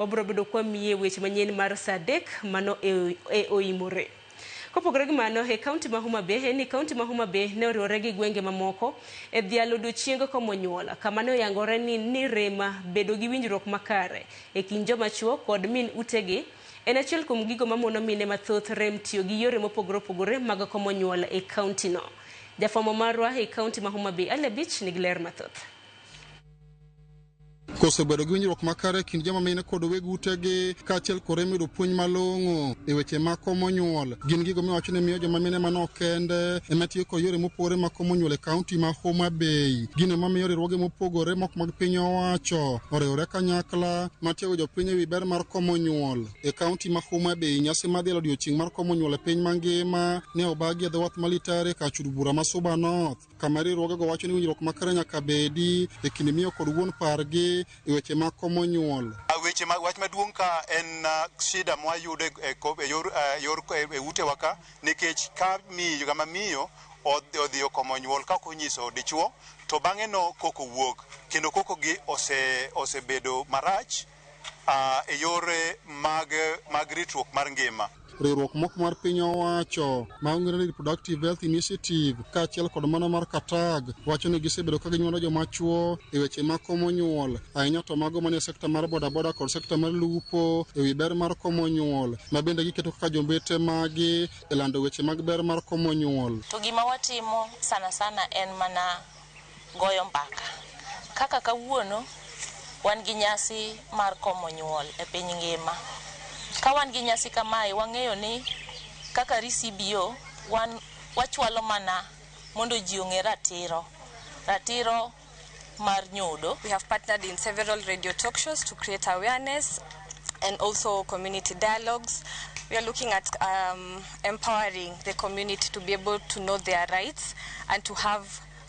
wabro bedo kwa miye weche manyien mar Sadek mano e oimore. Kopogore gi mano, e kaunti ma Homa Bay, kaunti ma Homa Bay ne oriwore gi gwenge mamoko e dhialo odiechieng komo nyuola, kama ne oyangore ni rema bedo gi winjruok makare e kind joma chuo kod min utegi en achiel kuom gigo mamono mine mathoth rem tiyo gi yore mopogore opogore mag komo nyuola e kaunti no. Jafwambo marwa e kaunti ma Homa Bay Ale Bich nigi ler mathoth. Kosebedo gi winjruok makare kind joma mine kod weg utegi kaachiel kod medo puonj malong'o e weche mag komo nyuol. Gin gigo miwacho ni miyo joma mine manok kende ema tiyo kod yore mopogore mag komo nyuol e kaunti ma Homa Bay. Gino mamiyo riwruoge mopogore moko mag piny owacho oriwore kanyakla matiego jopiny e wi ber mar komo nyuol. E kaunti ma Homa Bay, nyasi mar dhialo odiechieng mar komo nyuol e piny mangima ne obagi e dho wath Malitare ka chud bura ma Suba North, kama riwruogego wacho ni winjruok makare nyaka bedi e kind miyo kod wuon pargi e weche mag komo nyuol. Weche mag wach maduong' ka en shida mwayudo e ute waka nikech ka miyo kama miyo odhi komo nyuol ka konyiso dichuo to bang'e no koko wuok kendo koko gi osebedo marach e yore mag ritruok mar ngima. Riwruok moko mar piny owacho maong'ere ni Reproductive Health Initiative kaachiel kod mano mar Katag wacho ni gisebedo ka ginyuolo joma chuo e weche mag komo nyuol, ahinya to mago manie sekta mar bodaboda kod sekta mar lupo e wi ber mar komo nyuol, ma bende giketo kaka jombete magi e lando weche mag ber mar komo nyuol. To gima watimo sana en mana goyo mbaka. Kaka kawuono wan gi nyasi mar komo nyuol e piny ngima. Ka wan gi nyasi kamae, wang'eyo ni kaka RCBO wachwalo mana mondo ji ong'e ratiro mar nyodo. We have partnered in several radio talk shows to create awareness and also community dialogues. We are looking at empowering the community to be able to know their rights and to have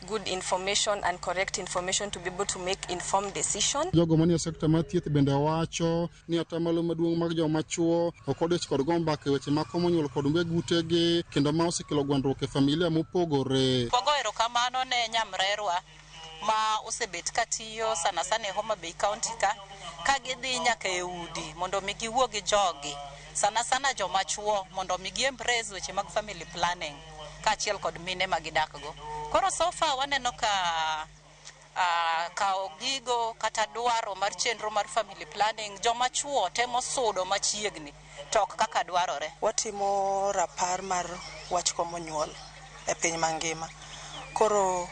good information and correct information to be able to make informed decisions. Jogo manie sekta mar thieth bende wacho ni atamalo maduong' mag joma chuo ok odich kod gombak e weche mag komo nyuol kod weg utegi kendo ma osekelo gwandruok e familia mopogore. Wago erokamano ne nyamrerwa ma osebet katiyo sana e Homa Bay County ka gidhi nyaka e udi mondo mi giwuo gi jogi sana joma chuo mondo mi gi embrace weche mag family planning kaachiel kod mine magidakgo. Koro sofa waneno ka gigo kata dwaro mar chenro mar family planning joma chuo temo sudo machiegni tok kaka dwarore. Watimo rapar mar wach komo nyuol e piny mangima. Koro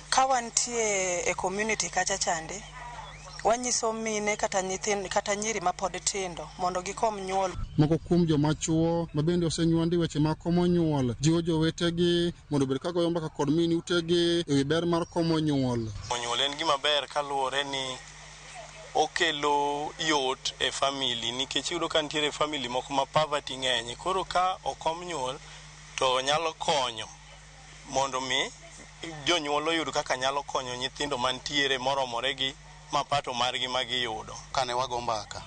ka wantie e community kacha chande wanyiso mine kata nyithindo kata nyiri ma pod tindo mondo gikom nyuol. Moko kuom joma chuo ma bende osenyuandi weche mag komo nyuol jiwo jowetegi mondo obed ka goyo mbaka kod min utegi e wi ber mar komo nyuol. Komo nyuol en gima ber kaluwore ni okelo yot e family nikech iyudo ka nitiere family moko ma poverty ng'eny, koro ka okom nyuol to nyalo konyo mondo mi jonyuol oyud kaka nyalo konyo nyithindo mantiere moromore gi mapato margi ma giyudo. Kane wago mbaka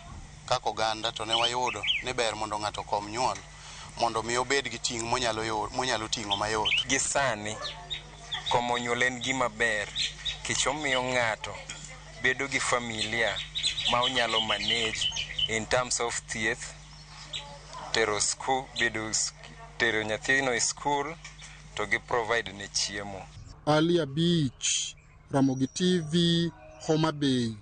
kaka oganda to ne wayudo ni ber mondo ng'ato kom nyuol mondo mi obed gi ting' monyalo ting'o mayot. Gi sani komo nyuol en gima ber kich omiyo ng'ato bedo gi familia ma onyalo manage in terms of thieth, tero nyathino e school to gi provide ne chiemo. Ali Beach, Ramogi TV, Homa Bay.